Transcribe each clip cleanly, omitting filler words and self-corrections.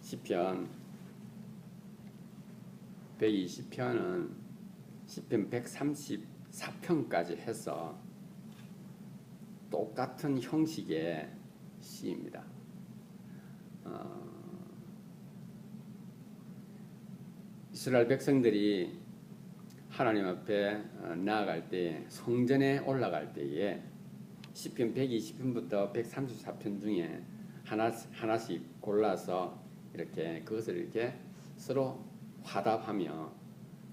시편 120편은 시편 134편까지 해서 똑같은 형식의 시입니다. 이스라엘 백성들이 하나님 앞에 나아갈 때, 성전에 올라갈 때에 시편 120편부터 134편 중에 하나씩 골라서 이렇게 그것을 이렇게 서로 화답하며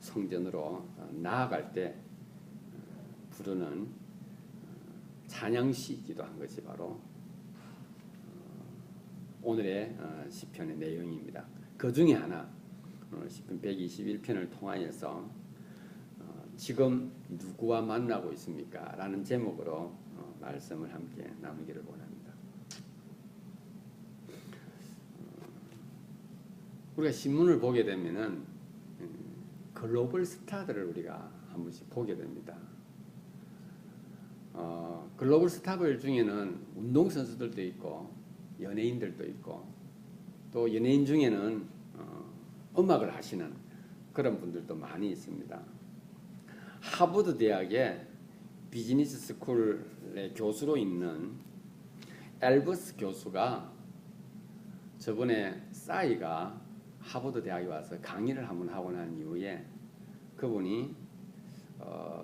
성전으로 나아갈 때 부르는 찬양시이기도 한 것이 바로 오늘의 시편의 내용입니다. 그 중에 하나, 시편 121편을 통하여서 지금 누구와 만나고 있습니까? 라는 제목으로 말씀을 함께 나누기를 원합니다. 우리가 신문을 보게 되면은 글로벌 스타들을 우리가 한 번씩 보게 됩니다. 글로벌 스타들 중에는 운동선수들도 있고 연예인들도 있고 또 연예인 중에는 음악을 하시는 그런 분들도 많이 있습니다. 하버드 대학의 비즈니스 스쿨의 교수로 있는 엘버스 교수가 저번에 싸이가 하버드 대학에 와서 강의를 한번 하고 난 이후에 그분이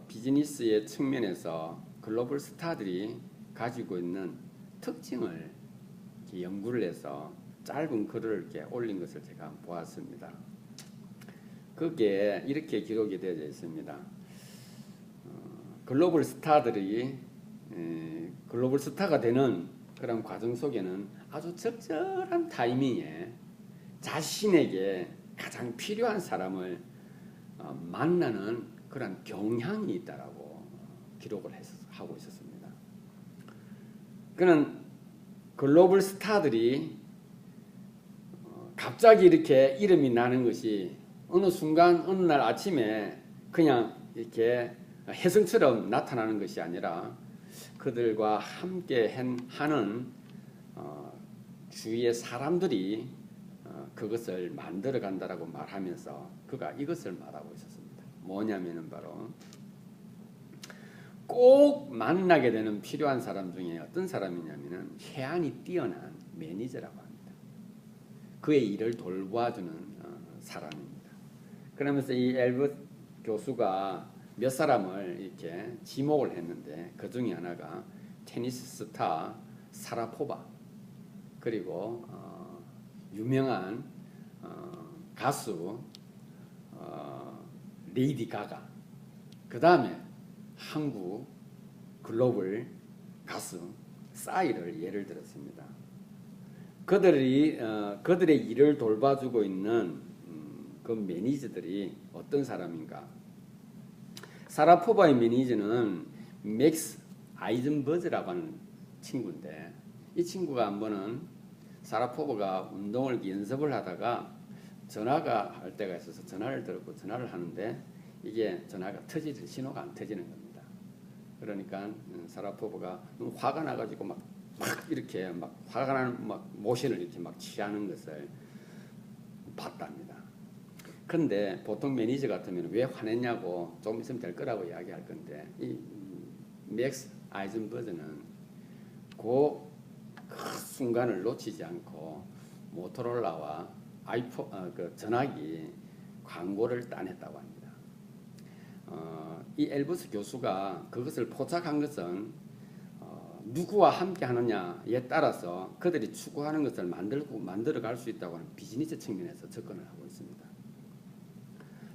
비즈니스의 측면에서 글로벌 스타들이 가지고 있는 특징을 연구를 해서 짧은 글을 이렇게 올린 것을 제가 보았습니다. 그게 이렇게 기록이 되어 있습니다. 글로벌 스타들이 글로벌 스타가 되는 그런 과정 속에는 아주 적절한 타이밍에 자신에게 가장 필요한 사람을 만나는 그런 경향이 있다라고 기록을 하고 있었습니다. 그는 글로벌 스타들이 갑자기 이렇게 이름이 나는 것이 어느 순간 어느 날 아침에 그냥 이렇게 혜성처럼 나타나는 것이 아니라 그들과 함께 하는 주위의 사람들이 그것을 만들어 간다라고 말하면서 그가 이것을 말하고 있었습니다. 뭐냐면은 바로 꼭 만나게 되는 필요한 사람 중에 어떤 사람이냐면은 해안이 뛰어난 매니저라고 합니다. 그의 일을 돌봐주는 사람입니다. 그러면서 이 엘버스 교수가 몇 사람을 이렇게 지목을 했는데 그 중에 하나가 테니스 스타 사라포바, 그리고 유명한 가수 레이디 가가, 그 다음에 한국 글로벌 가수 싸이를 예를 들었습니다. 그들의 일을 돌봐주고 있는 그 매니저들이 어떤 사람인가? 사라포바의 매니저는 맥스 아이즌버즈라고 하는 친구인데, 이 친구가 한 번은 사라포바가 운동을 연습을 하다가 전화가 할 때가 있어서 전화를 들었고 전화를 하는데 이게 전화가 신호가 안 터지는 겁니다. 그러니까 사라포바가 너무 화가 나가지고 막 이렇게 막 화가 나는 막 모션을 이렇게 막 취하는 것을 봤답니다. 근데 보통 매니저 같으면 왜 화냈냐고 좀 있으면 될 거라고 이야기할 건데 이 맥스 아이즌버즈는 그 순간을 놓치지 않고 모토로라와 그 전화기 광고를 따냈다고 합니다. 이 엘버스 교수가 그것을 포착한 것은 누구와 함께 하느냐에 따라서 그들이 추구하는 것을 만들어갈 수 있다고 하는 비즈니스 측면에서 접근을 하고 있습니다.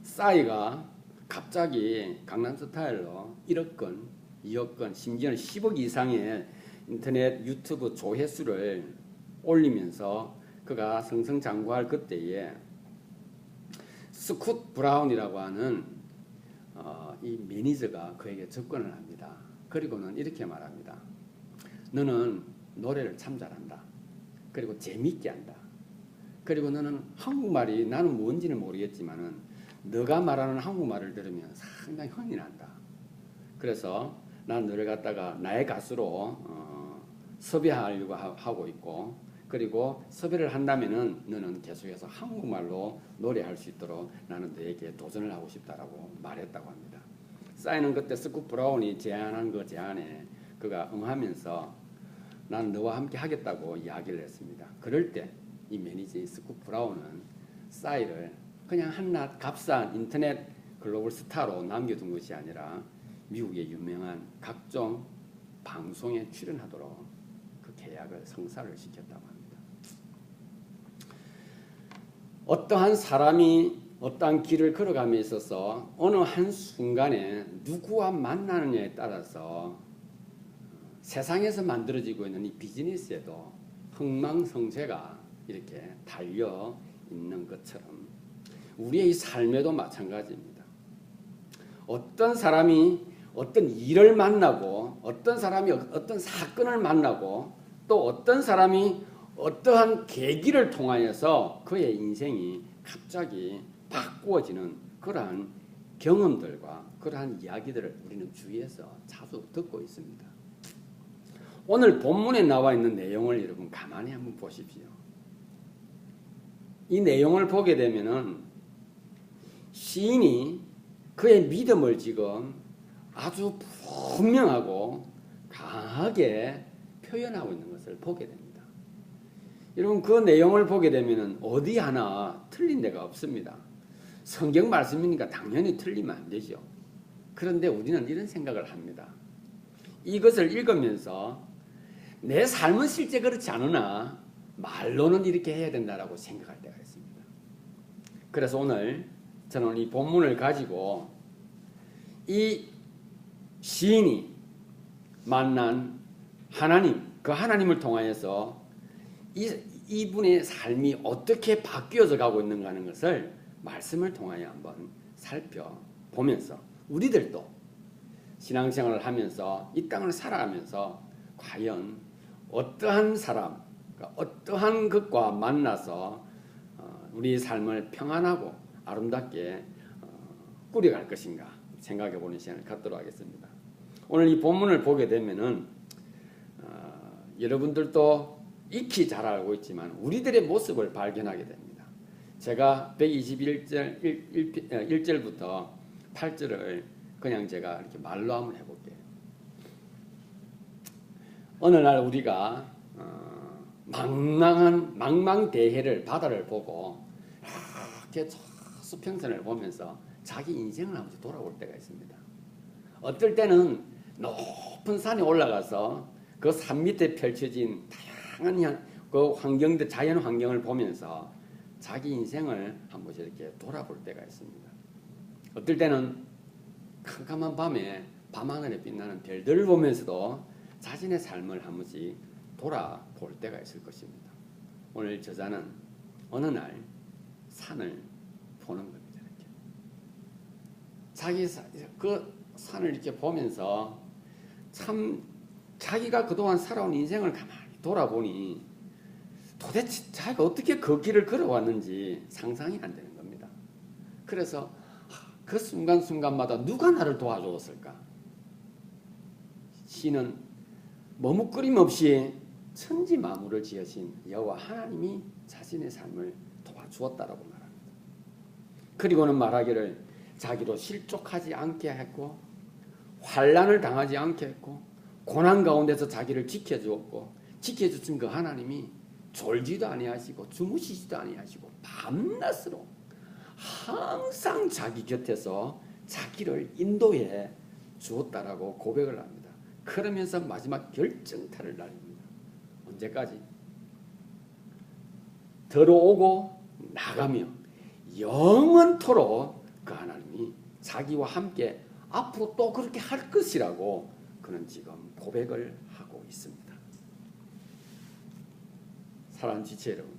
싸이가 갑자기 강남스타일로 1억 건, 2억 건, 심지어는 10억 이상의 인터넷 유튜브 조회수를 올리면서 그가 승승장구할 그때에 스콧 브라운이라고 하는 이 매니저가 그에게 접근을 합니다. 그리고는 이렇게 말합니다. 너는 노래를 참 잘한다. 그리고 재밌게 한다. 그리고 너는 한국말이 나는 뭔지는 모르겠지만은 너가 말하는 한국말을 들으면 상당히 흥이 난다. 그래서 난 너를 갖다가 나의 가수로 섭외하려고 하고 있고 그리고 섭외를 한다면은 너는 계속해서 한국말로 노래할 수 있도록 나는 너에게 도전을 하고 싶다라고 말했다고 합니다. 싸이는 그때 스쿱 브라운이 제안한 그 제안에 그가 응하면서 나는 너와 함께 하겠다고 이야기를 했습니다. 그럴 때 이 매니저인 스쿱 브라운은 싸이를 그냥 한낱 값싼 인터넷 글로벌 스타로 남겨둔 것이 아니라 미국의 유명한 각종 방송에 출연하도록 그 계약을 성사를 시켰다고 합니다. 어떠한 사람이 어떠한 길을 걸어감에 있어서 어느 한순간에 누구와 만나느냐에 따라서 세상에서 만들어지고 있는 이 비즈니스에도 흥망성쇠가 이렇게 달려 있는 것처럼 우리의 이 삶에도 마찬가지입니다. 어떤 사람이 어떤 일을 만나고 어떤 사람이 어떤 사건을 만나고 또 어떤 사람이 어떠한 계기를 통하여서 그의 인생이 갑자기 바꾸어지는 그러한 경험들과 그러한 이야기들을 우리는 주위에서 자주 듣고 있습니다. 오늘 본문에 나와 있는 내용을 여러분 가만히 한번 보십시오. 이 내용을 보게 되면은 시인이 그의 믿음을 지금 아주 분명하고 강하게 표현하고 있는 것을 보게 됩니다. 여러분 그 내용을 보게 되면은 어디 하나 틀린 데가 없습니다. 성경 말씀이니까 당연히 틀리면 안 되죠. 그런데 우리는 이런 생각을 합니다. 이것을 읽으면서 내 삶은 실제 그렇지 않으나 말로는 이렇게 해야 된다라고 생각할 때가 있습니다. 그래서 오늘 저는 이 본문을 가지고 이 시인이 만난 하나님, 그 하나님을 통하여서 이분의 삶이 어떻게 바뀌어져 가고 있는가 하는 것을 말씀을 통하여 한번 살펴보면서 우리들도 신앙생활을 하면서 이 땅을 살아가면서 과연 어떠한 사람, 어떠한 것과 만나서 우리 삶을 평안하고 아름답게 꾸려갈 것인가 생각해 보는 시간을 갖도록 하겠습니다. 오늘 이 본문을 보게 되면은 여러분들도 익히 잘 알고 있지만 우리들의 모습을 발견하게 됩니다. 제가 121절 1절부터 8절을 그냥 제가 이렇게 말로 한번 해볼게요. 어느 날 우리가 망망한 망망대해를 바다를 보고 이렇게 수평선을 보면서 자기 인생을 한번 돌아볼 때가 있습니다. 어떨 때는 높은 산에 올라가서 그 산 밑에 펼쳐진 다양한 그 환경들, 자연 환경을 보면서 자기 인생을 한 번씩 이렇게 돌아볼 때가 있습니다. 어떨 때는 캄캄한 밤에 밤하늘에 빛나는 별들을 보면서도 자신의 삶을 한 번씩 돌아볼 때가 있을 것입니다. 오늘 저자는 어느 날 산을 보는 겁니다. 이렇게. 자기 그 산을 이렇게 보면서 참 자기가 그동안 살아온 인생을 가만히 돌아보니 도대체 자기가 어떻게 그 길을 걸어왔는지 상상이 안 되는 겁니다. 그래서 그 순간순간마다 누가 나를 도와주었을까? 시는 머뭇거림 없이 천지 만물을 지으신 여호와 하나님이 자신의 삶을 도와주었다라고 말합니다. 그리고는 말하기를 자기도 실족하지 않게 했고 환난을 당하지 않게 했고 고난 가운데서 자기를 지켜주었고 지켜주신 그 하나님이 졸지도 아니하시고 주무시지도 아니하시고 밤낮으로 항상 자기 곁에서 자기를 인도해 주었다라고 고백을 합니다. 그러면서 마지막 결정타를 날립니다. 언제까지? 들어오고 나가며 영원토록 그 하나님이 자기와 함께 앞으로 또 그렇게 할 것이라고 그는 지금 고백을 하고 있습니다. 사랑하는 지체 여러분,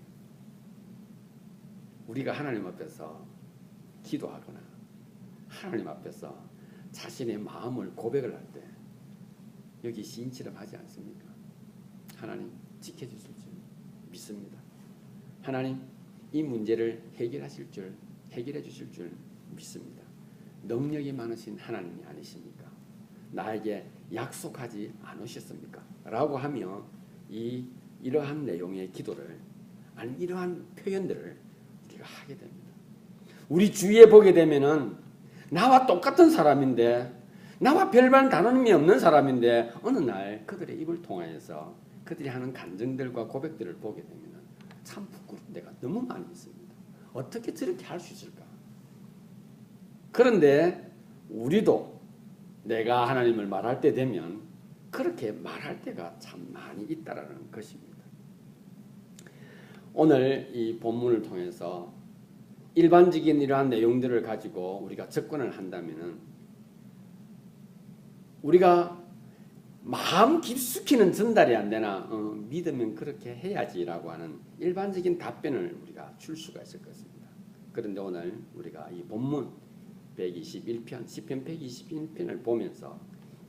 우리가 하나님 앞에서 기도하거나 하나님 앞에서 자신의 마음을 고백을 할 때 여기 시인처럼 하지 않습니까? 하나님 지켜주실 줄 믿습니다. 하나님 이 문제를 해결하실 줄, 해결해 주실 줄 믿습니다. 능력이 많으신 하나님이 아니십니까? 나에게 약속하지 않으셨습니까? 라고 하며 이 이러한 내용의 기도를 아니 이러한 표현들을 우리가 하게 됩니다. 우리 주위에 보게 되면은 나와 똑같은 사람인데 나와 별반 다름이 없는 사람인데 어느 날 그들의 입을 통하여서 그들이 하는 간증들과 고백들을 보게 되면 참 부끄러운 데가 너무 많이 있습니다. 어떻게 저렇게 할 수 있을까? 그런데 우리도 내가 하나님을 말할 때 되면 그렇게 말할 때가 참 많이 있다라는 것입니다. 오늘 이 본문을 통해서 일반적인 이러한 내용들을 가지고 우리가 접근을 한다면은 우리가 마음 깊숙이는 전달이 안 되나 믿으면 그렇게 해야지라고 하는 일반적인 답변을 우리가 줄 수가 있을 것입니다. 그런데 오늘 우리가 이 본문 121편 시편 121편을 보면서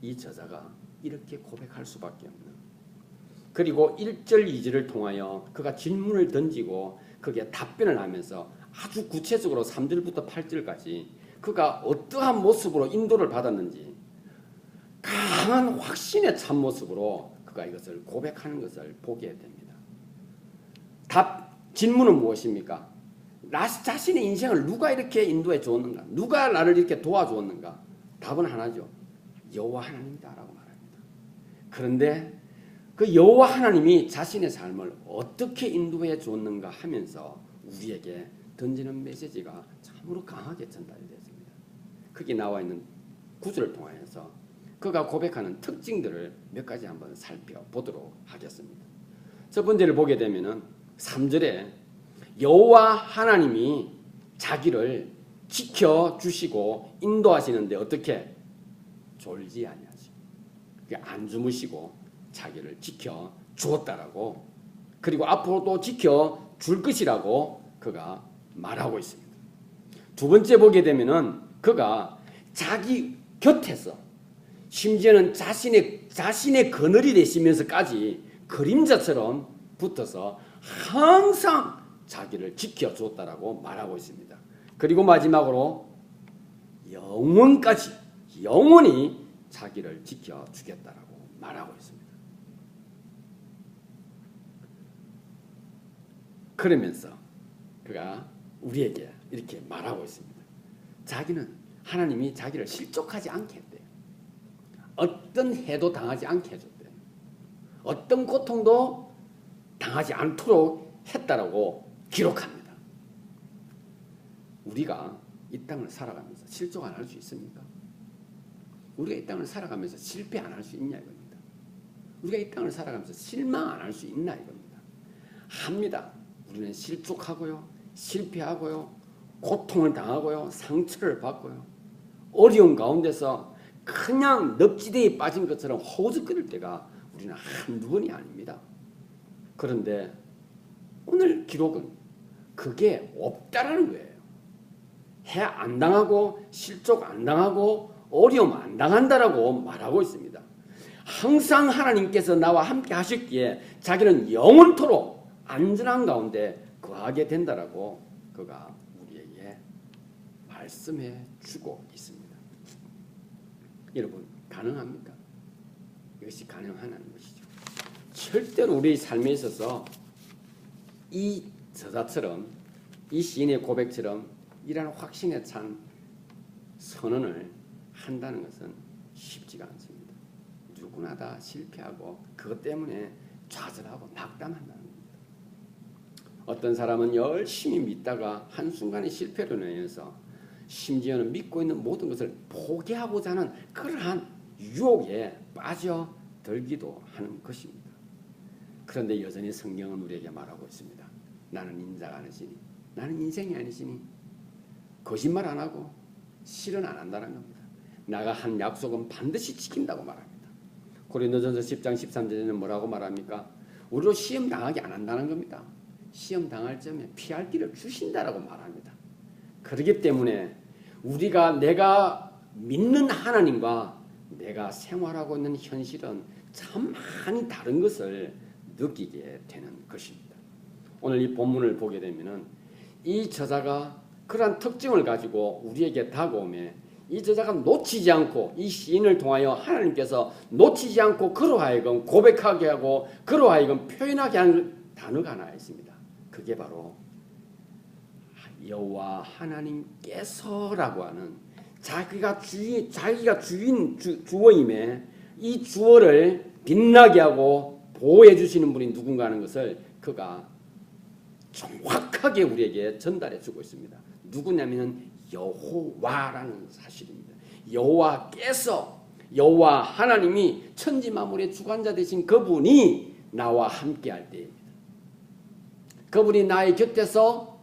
이 저자가 이렇게 고백할 수밖에 없는 그리고 1절 2절을 통하여 그가 질문을 던지고 거기에 답변을 하면서 아주 구체적으로 3절부터 8절까지 그가 어떠한 모습으로 인도를 받았는지 강한 확신의 참모습으로 그가 이것을 고백하는 것을 보게 됩니다. 질문은 무엇입니까? 나 자신의 인생을 누가 이렇게 인도해 주었는가? 누가 나를 이렇게 도와주었는가? 답은 하나죠. 여호와 하나님이다라고 말합니다. 그런데 그 여호와 하나님이 자신의 삶을 어떻게 인도해 주었는가 하면서 우리에게 던지는 메시지가 참으로 강하게 전달이 됐습니다. 거기 나와 있는 구절을 통하여서 그가 고백하는 특징들을 몇 가지 한번 살펴보도록 하겠습니다. 첫 번째를 보게 되면은 3절에 여호와 하나님이 자기를 지켜주시고 인도하시는데 어떻게 졸지 아니하시고 안 주무시고 자기를 지켜주었다라고 그리고 앞으로도 지켜줄 것이라고 그가 말하고 있습니다. 두 번째 보게 되면은 그가 자기 곁에서 심지어는 자신의 그늘이 되시면서까지 그림자처럼 붙어서 항상 자기를 지켜주었다라고 말하고 있습니다. 그리고 마지막으로 영원까지 영원히 자기를 지켜주겠다라고 말하고 있습니다. 그러면서 그가 우리에게 이렇게 말하고 있습니다. 자기는 하나님이 자기를 실족하지 않게 했대요. 어떤 해도 당하지 않게 해줬대요. 어떤 고통도 당하지 않도록 했다라고 기록합니다. 우리가 이 땅을 살아가면서 실족 안 할 수 있습니까? 우리가 이 땅을 살아가면서 실패 안 할 수 있냐 이겁니다. 우리가 이 땅을 살아가면서 실망 안 할 수 있나 이겁니다. 합니다. 우리는 실족하고요. 실패하고요. 고통을 당하고요. 상처를 받고요. 어려운 가운데서 그냥 늪지대에 빠진 것처럼 허우적거릴 때가 우리는 한두 번이 아닙니다. 그런데 오늘 기록은 그게 없다라는 거예요. 해 안 당하고 실족 안 당하고 어려움 안 당한다라고 말하고 있습니다. 항상 하나님께서 나와 함께 하셨기에 자기는 영원토록 안전한 가운데 거하게 된다라고 그가 우리에게 말씀해 주고 있습니다. 여러분 가능합니까? 이것이 가능하다는 것이죠. 절대로 우리 삶에 있어서 이 저자처럼 이 시인의 고백처럼 이러한 확신에 찬 선언을 한다는 것은 쉽지가 않습니다. 누구나 다 실패하고 그것 때문에 좌절하고 낙담한다는 겁니다. 어떤 사람은 열심히 믿다가 한순간의 실패로 인해서 심지어는 믿고 있는 모든 것을 포기하고자 하는 그러한 유혹에 빠져들기도 하는 것입니다. 그런데 여전히 성경은 우리에게 말하고 있습니다. 나는 인자가 아니시니 나는 인생이 아니시니 거짓말 안 하고 실은 안 한다는 겁니다. 나가 한 약속은 반드시 지킨다고 말합니다. 고린도전서 10장 13절에는 뭐라고 말합니까? 우리로 시험 당하게 안 한다는 겁니다. 시험 당할 점에 피할 길을 주신다라고 말합니다. 그렇기 때문에 우리가 내가 믿는 하나님과 내가 생활하고 있는 현실은 참 많이 다른 것을 느끼게 되는 것입니다. 오늘 이 본문을 보게 되면은 이 저자가 그러한 특징을 가지고 우리에게 다가오며 이 저자가 놓치지 않고 이 시인을 통하여 하나님께서 놓치지 않고 그로 하여금 고백하게 하고 그로 하여금 표현하게 하는 단어가 하나 있습니다. 그게 바로 여호와 하나님께서라고 하는 자기가 주어임에 이 주어를 빛나게 하고 보호해 주시는 분이 누군가 하는 것을 그가 정확하게 우리에게 전달해 주고 있습니다. 누구냐면 여호와라는 사실입니다. 여호와께서 여호와 하나님이 천지 만물의 주관자 되신 그분이 나와 함께 할 때입니다. 그분이 나의 곁에서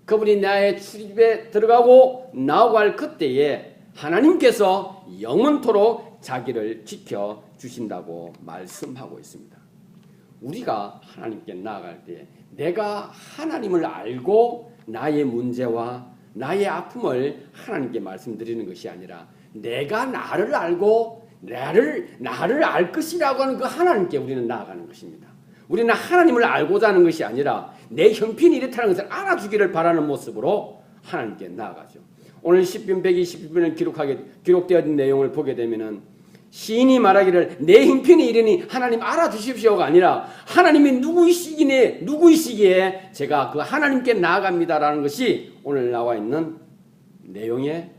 그분이 나의 출입에 들어가고 나오고 할 그때에 하나님께서 영원토록 자기를 지켜주신다고 말씀하고 있습니다. 우리가 하나님께 나아갈 때 내가 하나님을 알고 나의 문제와 나의 아픔을 하나님께 말씀드리는 것이 아니라 내가 나를 알고 나를 알 것이라고 하는 그 하나님께 우리는 나아가는 것입니다. 우리는 하나님을 알고자 하는 것이 아니라 내 형편이 이렇다는 것을 알아주기를 바라는 모습으로 하나님께 나아가죠. 오늘 시편 120편을 기록되어 있는 내용을 보게 되면은 시인이 말하기를 내 형편이 이르니 하나님 알아주십시오가 아니라 하나님이 누구이시기에 제가 그 하나님께 나아갑니다라는 것이 오늘 나와 있는 내용의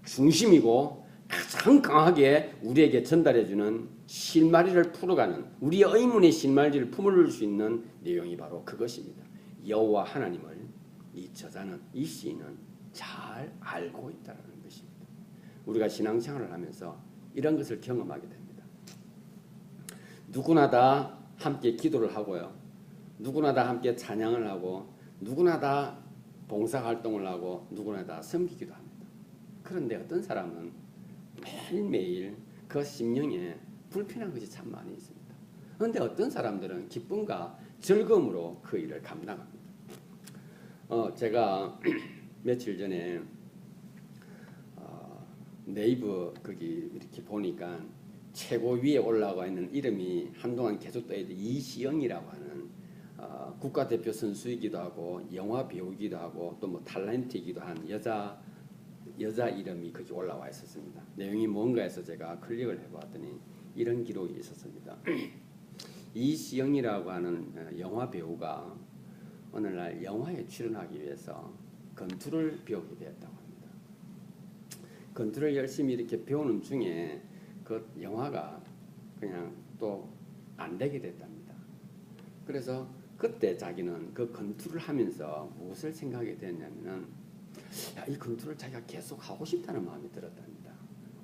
중심이고 가장 강하게 우리에게 전달해주는 실마리를 풀어가는 우리의 의문의 실마리를 품을 수 있는 내용이 바로 그것입니다. 여호와 하나님을 이 저자는 이 시인은 잘 알고 있다는 것입니다. 우리가 신앙생활을 하면서 이런 것을 경험하게 됩니다. 누구나 다 함께 기도를 하고요. 누구나 다 함께 찬양을 하고 누구나 다 봉사활동을 하고 누구나 다 섬기기도 합니다. 그런데 어떤 사람은 매일매일 그 심령에 불편한 것이 참 많이 있습니다. 그런데 어떤 사람들은 기쁨과 즐거움으로 그 일을 감당합니다. 제가 며칠 전에 네이버 거기 이렇게 보니까 최고 위에 올라와 있는 이름이 한동안 계속 떠 있던 이시영이라고 하는 국가대표 선수이기도 하고 영화 배우이기도 하고 또 뭐 탤런트이기도 한 여자 이름이 거기 올라와 있었습니다. 내용이 뭔가 해서 제가 클릭을 해봤더니 이런 기록이 있었습니다. 이시영이라고 하는 영화 배우가 오늘날 영화에 출연하기 위해서 건투를 배우게 되었다고 합니다. 건투를 열심히 이렇게 배우는 중에 그 영화가 그냥 또 안 되게 됐답니다. 그래서 그때 자기는 그 건투를 하면서 무엇을 생각하게 됐냐면은 이 건투를 자기가 계속 하고 싶다는 마음이 들었답니다.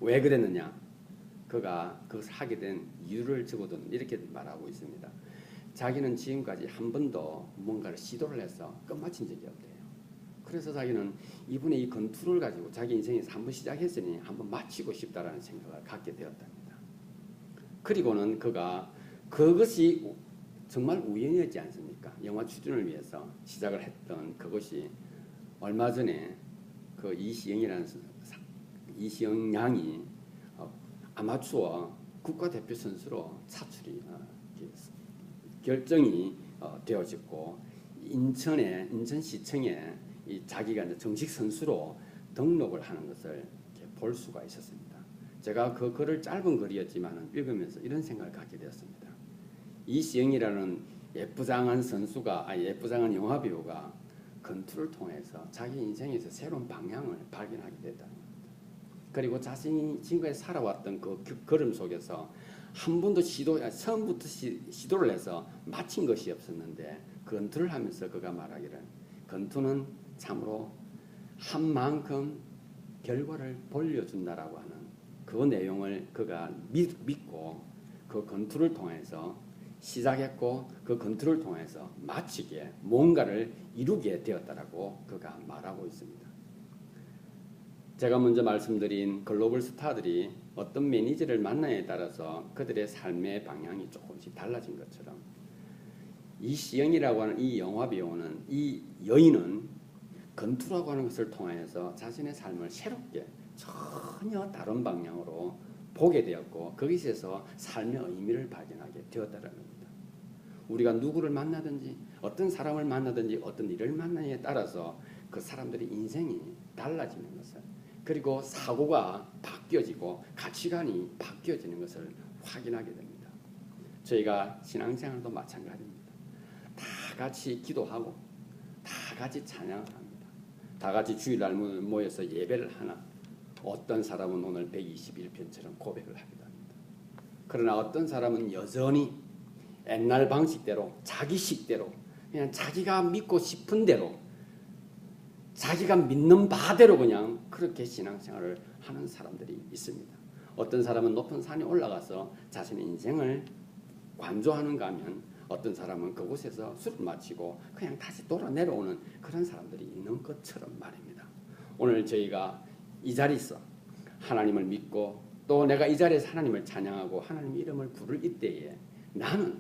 왜 그랬느냐? 그가 그것을 하게 된 이유를 적어둔 이렇게 말하고 있습니다. 자기는 지금까지 한 번도 뭔가를 시도를 해서 끝마친 적이 없대요. 그래서 자기는 이번에 이 건투를 가지고 자기 인생에서 한 번 시작했으니 한 번 마치고 싶다라는 생각을 갖게 되었답니다. 그리고는 그가 그것이 정말 우연이었지 않습니까? 영화 출연을 위해서 시작을 했던 그것이 얼마 전에 그 이시영 양이 아마추어 국가대표 선수로 차출이 결정이 되어졌고 인천시청에 자기가 이제 정식 선수로 등록을 하는 것을 볼 수가 있었습니다. 제가 그 글을 짧은 글이었지만 읽으면서 이런 생각을 갖게 되었습니다. 이시영이라는 예쁘장한 영화 배우가 건투를 통해서 자기 인생에서 새로운 방향을 발견하게 됐다는 겁니다. 그리고 자신이 지금까지 살아왔던 그 걸음 속에서 한 번도 처음부터 시도를 해서 마친 것이 없었는데 건투를 하면서 그가 말하기를 건투는 참으로 한 만큼 결과를 벌려준다라고 하는 그 내용을 그가 믿고 그 건투를 통해서 시작했고 그 건투를 통해서 마치게 뭔가를 이루게 되었다라고 그가 말하고 있습니다. 제가 먼저 말씀드린 글로벌 스타들이 어떤 매니저를 만나에 따라서 그들의 삶의 방향이 조금씩 달라진 것처럼 이시영이라고 하는 이 영화 배우는 이 여인은 건투라고 하는 것을 통해서 자신의 삶을 새롭게 전혀 다른 방향으로 보게 되었고 거기서 삶의 의미를 발견하게 되었다는 겁니다. 우리가 누구를 만나든지 어떤 사람을 만나든지 어떤 일을 만나냐에 따라서 그 사람들의 인생이 달라지는 것을 그리고 사고가 바뀌어지고 가치관이 바뀌어지는 것을 확인하게 됩니다. 저희가 신앙생활도 마찬가지입니다. 다 같이 기도하고 다 같이 찬양을 합니다. 다 같이 주일날 모여서 예배를 하나 어떤 사람은 오늘 121편처럼 고백을 하기도 합니다. 그러나 어떤 사람은 여전히 옛날 방식대로 자기 식대로 그냥 자기가 믿고 싶은 대로 자기가 믿는 바대로 그냥 그렇게 신앙생활을 하는 사람들이 있습니다. 어떤 사람은 높은 산에 올라가서 자신의 인생을 관조하는가 하면 어떤 사람은 그곳에서 술을 마시고 그냥 다시 돌아 내려오는 그런 사람들이 있는 것처럼 말입니다. 오늘 저희가 이 자리에서 하나님을 믿고 또 내가 이 자리에서 하나님을 찬양하고 하나님 이름을 부를 이때에 나는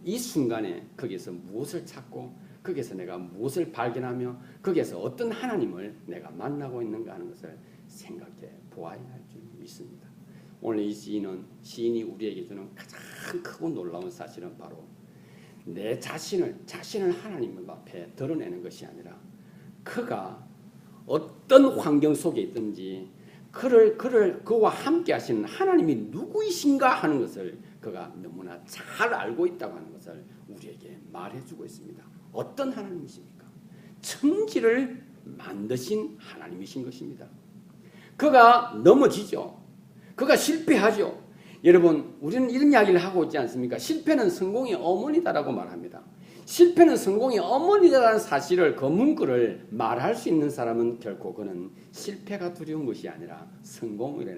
이 순간에 거기서 무엇을 찾고 거기서 내가 무엇을 발견하며 거기서 어떤 하나님을 내가 만나고 있는가 하는 것을 생각해 보아야 할 줄 믿습니다. 오늘 이 시인이 우리에게 주는 가장 크고 놀라운 사실은 바로 내 자신을 하나님 앞에 드러내는 것이 아니라 그가 어떤 환경 속에 있든지 그와 함께 하시는 하나님이 누구이신가 하는 것을 그가 너무나 잘 알고 있다고 하는 것을 우리에게 말해주고 있습니다. 어떤 하나님이십니까? 천지를 만드신 하나님이신 것입니다. 그가 넘어지죠. 그가 실패하죠. 여러분, 우리는 이런 이야기를 하고 있지 않습니까? 실패는 성공의 어머니다라고 말합니다. 실패는 성공의 어머니다라는 사실을 그 문구를 말할 수 있는 사람은 결코 그는 실패가 두려운 것이 아니라 성공으로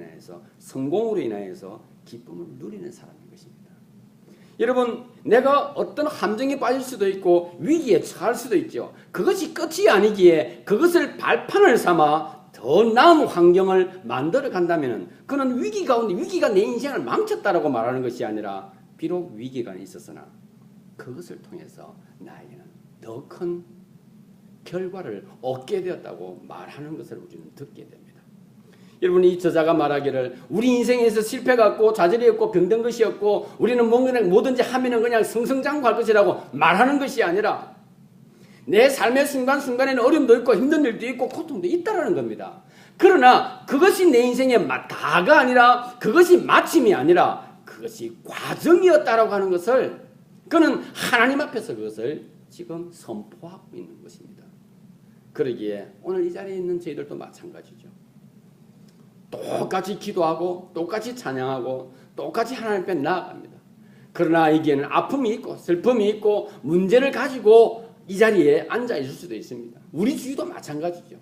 인하여서 기쁨을 누리는 사람인 것입니다. 여러분, 내가 어떤 함정에 빠질 수도 있고 위기에 처할 수도 있죠. 그것이 끝이 아니기에 그것을 발판을 삼아 더 나은 환경을 만들어 간다면 그는 위기 가운데 위기가 내 인생을 망쳤다라고 말하는 것이 아니라 비록 위기가 있었으나 그것을 통해서 나에게는 더 큰 결과를 얻게 되었다고 말하는 것을 우리는 듣게 됩니다. 여러분, 이 저자가 말하기를 우리 인생에서 실패가 없고 좌절이 없고 병든 것이 없고 우리는 뭐든지 하면은 그냥 승승장구할 것이라고 말하는 것이 아니라 내 삶의 순간순간에는 어려움도 있고 힘든 일도 있고 고통도 있다라는 겁니다. 그러나 그것이 내 인생의 다가 아니라 그것이 마침이 아니라 그것이 과정이었다라고 하는 것을 그는 하나님 앞에서 그것을 지금 선포하고 있는 것입니다. 그러기에 오늘 이 자리에 있는 저희들도 마찬가지죠. 똑같이 기도하고 똑같이 찬양하고 똑같이 하나님 앞에 나아갑니다. 그러나 여기에는 아픔이 있고 슬픔이 있고 문제를 가지고 이 자리에 앉아 있을 수도 있습니다. 우리 주위도 마찬가지죠.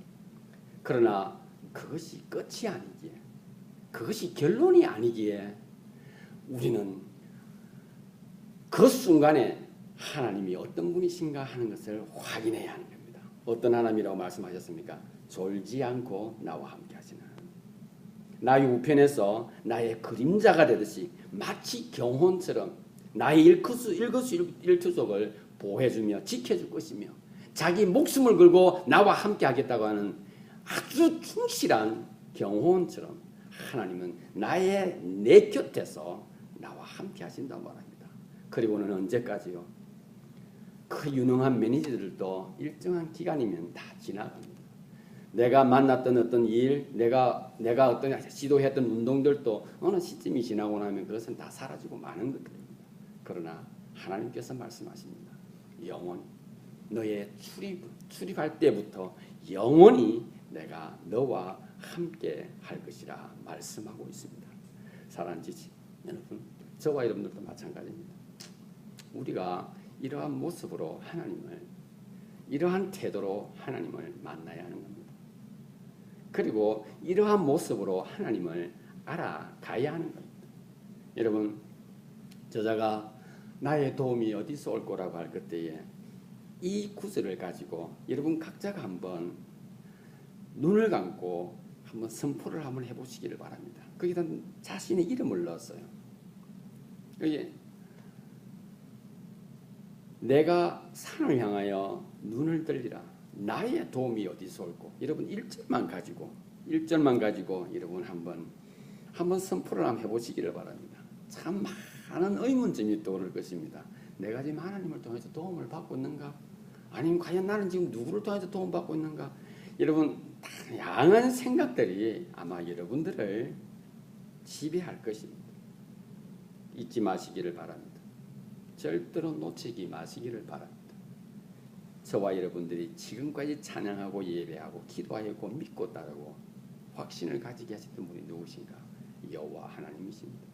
그러나 그것이 끝이 아니기에 그것이 결론이 아니기에 우리는 그 순간에 하나님이 어떤 분이신가 하는 것을 확인해야 하는 겁니다. 어떤 하나님이라고 말씀하셨습니까? 졸지 않고 나와 함께 하시는 하나님. 나의 우편에서 나의 그림자가 되듯이 마치 경호원처럼 나의 일거수일투족을 보호해주며 지켜줄 것이며 자기 목숨을 걸고 나와 함께 하겠다고 하는 아주 충실한 경호원처럼 하나님은 내 곁에서 나와 함께 하신다고 말합니다. 그리고는 언제까지요? 그 유능한 매니저들도 일정한 기간이면 다 지나갑니다. 내가 만났던 어떤 일, 내가 어떤 지도했던 운동들도 어느 시점이 지나고 나면 그것은 다 사라지고 마는 것들입니다. 그러나 하나님께서 말씀하십니다. 영원히 너의 출입할 때부터 영원히 내가 너와 함께 할 것이라 말씀하고 있습니다. 사랑하는 지지 여러분, 저와 여러분들도 마찬가지입니다. 우리가 이러한 모습으로 이러한 태도로 하나님을 만나야 하는 겁니다. 그리고 이러한 모습으로 하나님을 알아가야 하는 겁니다. 여러분, 저자가 나의 도움이 어디서 올 거라고 할 그때에 이 구절을 가지고 여러분 각자가 한번 눈을 감고 한번 선포를 한번 해보시기를 바랍니다. 거기다 자신의 이름을 넣었어요. 여기 내가 산을 향하여 눈을 들리라. 나의 도움이 어디서 올고. 여러분 1절만 가지고 여러분 한번 선포를 한번 해보시기를 바랍니다. 참 많은 의문점이 떠오를 것입니다. 내가 지금 하나님을 통해서 도움을 받고 있는가? 아니면 과연 나는 지금 누구를 통해서 도움받고 있는가? 여러분 다양한 생각들이 아마 여러분들을 지배할 것입니다. 잊지 마시기를 바랍니다. 절대로 놓치지 마시기를 바랍니다. 저와 여러분들이 지금까지 찬양하고 예배하고 기도하였고 믿고 따르고 확신을 가지게 하셨던 분이 누구신가? 여호와 하나님이십니다.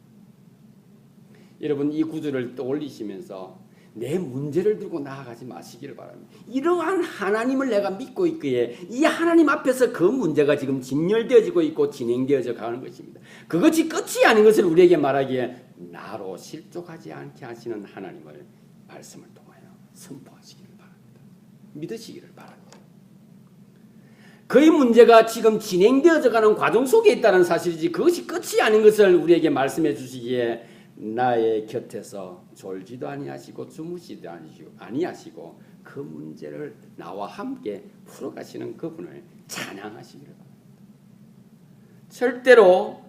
여러분 이 구절을 떠올리시면서 내 문제를 들고 나아가지 마시기를 바랍니다. 이러한 하나님을 내가 믿고 있기에 이 하나님 앞에서 그 문제가 지금 진열되어지고 있고 진행되어져 가는 것입니다. 그것이 끝이 아닌 것을 우리에게 말하기에 나로 실족하지 않게 하시는 하나님을 말씀을 통하여 선포하시기를 바랍니다. 믿으시기를 바랍니다. 그의 문제가 지금 진행되어져 가는 과정 속에 있다는 사실이지 그것이 끝이 아닌 것을 우리에게 말씀해 주시기에 나의 곁에서 졸지도 아니하시고 주무시지도 아니하시고 그 문제를 나와 함께 풀어가시는 그분을 찬양하시기를 바랍니다. 절대로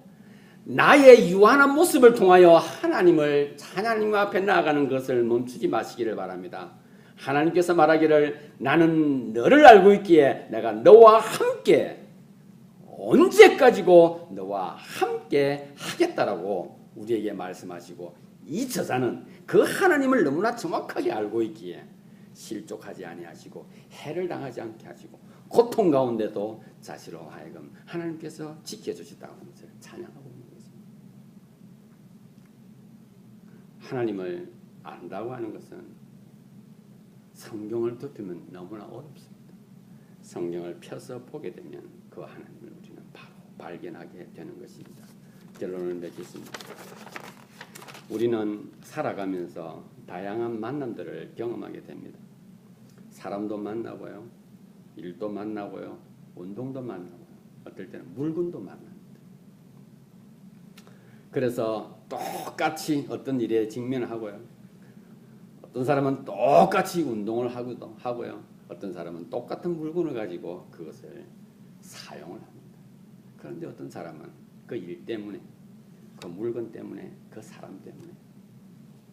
나의 유한한 모습을 통하여 하나님 앞에 나아가는 것을 멈추지 마시기를 바랍니다. 하나님께서 말하기를 나는 너를 알고 있기에 내가 너와 함께 언제까지고 너와 함께 하겠다라고 우리에게 말씀하시고 이 저자는 그 하나님을 너무나 정확하게 알고 있기에 실족하지 아니하시고 해를 당하지 않게 하시고 고통 가운데도 자신으로 하여금 하나님께서 지켜주셨다고 하는 것을 찬양하고 있는 것입니다. 하나님을 안다고 하는 것은 성경을 덮으면 너무나 어렵습니다. 성경을 펴서 보게 되면 그 하나님을 우리는 바로 발견하게 되는 것입니다. 결론을 맺겠습니다. 우리는 살아가면서 다양한 만남들을 경험하게 됩니다. 사람도 만나고요, 일도 만나고요, 운동도 만나고요, 어떨 때는 물건도 만납니다. 그래서 똑같이 어떤 일에 직면하고요, 어떤 사람은 똑같이 운동을 하고요, 어떤 사람은 똑같은 물건을 가지고 그것을 사용을 합니다. 그런데 어떤 사람은 그 일 때문에, 그 물건 때문에, 그 사람 때문에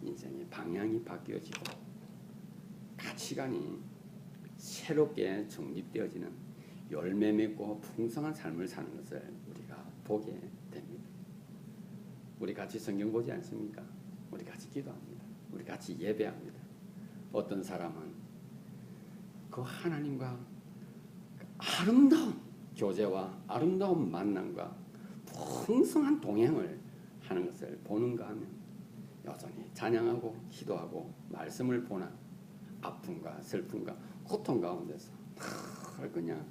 인생의 방향이 바뀌어지고 가치관이 새롭게 정립되어지는 열매 맺고 풍성한 삶을 사는 것을 우리가 보게 됩니다. 우리 같이 성경 보지 않습니까? 우리 같이 기도합니다. 우리 같이 예배합니다. 어떤 사람은 그 하나님과 아름다운 교제와 아름다운 만남과 풍성한 동행을 하는 것을 보는가 하면 여전히 찬양하고 기도하고 말씀을 보나 아픔과 슬픔과 고통 가운데서 그냥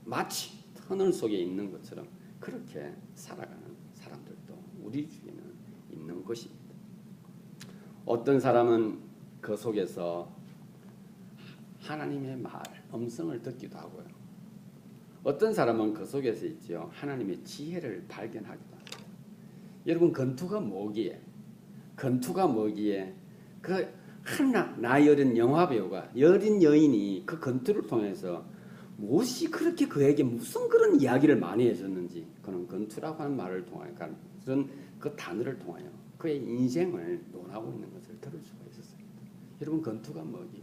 마치 터널 속에 있는 것처럼 그렇게 살아가는 사람들도 우리 주위에는 있는 것입니다. 어떤 사람은 그 속에서 하나님의 말, 음성을 듣기도 하고요. 어떤 사람은 그 속에서 있죠. 하나님의 지혜를 발견하기도 합니다. 여러분 건투가 뭐기에? 건투가 뭐기에? 그 나이 어린 영화 배우가 여린 여인이 그 건투를 통해서 무엇이 그렇게 그에게 무슨 그런 이야기를 많이 해줬는지 그는 건투라고 하는 말을 통하여 그런 그 단어를 통하여 그의 인생을 논하고 있는 것을 들을 수가 있었습니다. 여러분 건투가 뭐기에?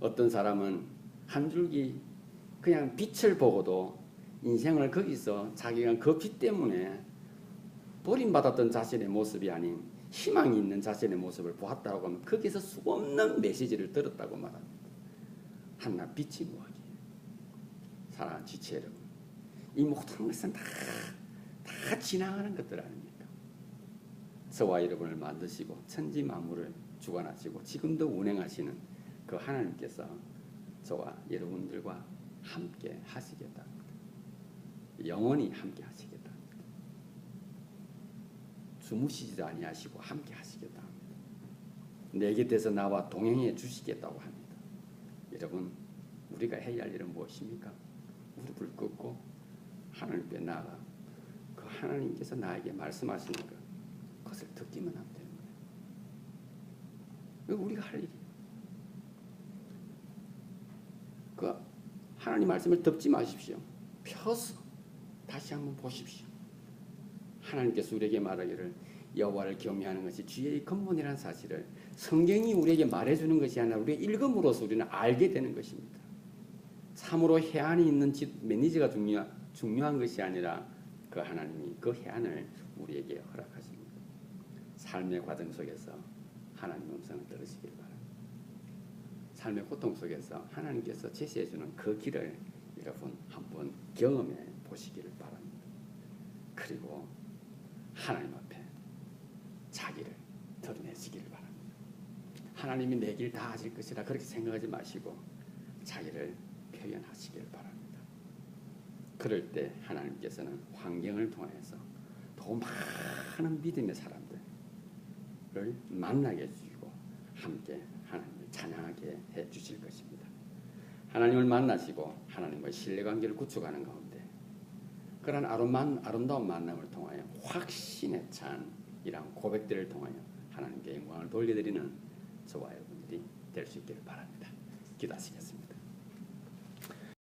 어떤 사람은 한 줄기 그냥 빛을 보고도 인생을 거기서 자기가 그 빛 때문에 버림받았던 자신의 모습이 아닌 희망이 있는 자신의 모습을 보았다고 하면 거기서 수없는 메시지를 들었다고 말합니다. 한나 빛이 뭐하기에? 사랑하는 지체 여러분, 이 모든 것은 다 지나가는 것들 아닙니까? 저와 여러분을 만드시고 천지 만물을 주관하시고 지금도 운행하시는 그 하나님께서 저와 여러분들과 함께 하시겠다. 영원히 함께 하시겠다. 주무시지도 아니하시고 함께 하시겠다. 내 곁에서 나와 동행해 주시겠다고 합니다. 여러분, 우리가 해야 할 일은 무엇입니까? 무릎을 꿇고 하나님께 나아가 그 하나님께서 나에게 말씀하시는 것, 그것을 듣기만 하면 되는 거예요. 우리가 할 일이에요. 그 하나님 말씀을 덮지 마십시오. 펴서 다시 한번 보십시오. 하나님께서 우리에게 말하기를 여호와를 경외하는 것이 주의 근본이라는 사실을 성경이 우리에게 말해주는 것이 아니라 우리가 읽음으로써 우리는 알게 되는 것입니다. 참으로 해안이 있는 집 매니저가 중요한 것이 아니라 그 하나님이 그 해안을 우리에게 허락하십니다. 삶의 과정 속에서 하나님 음성을 들으시길 바랍니다. 삶의 고통 속에서 하나님께서 제시해주는 그 길을 여러분 한번 경험해 보시기를 바랍니다. 그리고 하나님 앞에 자기를 드러내시기를 바랍니다. 하나님이 내 길 다 하실 것이라 그렇게 생각하지 마시고 자기를 표현하시기를 바랍니다. 그럴 때 하나님께서는 환경을 통해서 더 많은 믿음의 사람들을 만나게 해주시고 함께 하나님을 찬양하게 해주실 것입니다. 하나님을 만나시고 하나님과의 신뢰관계를 구축하는 가운데 그런 아름다운 만남을 통하여 확신에 찬 이런 고백들을 통하여 하나님께 영광을 돌려드리는 저와 여러분들이 될 수 있기를 바랍니다. 기도하시겠습니다.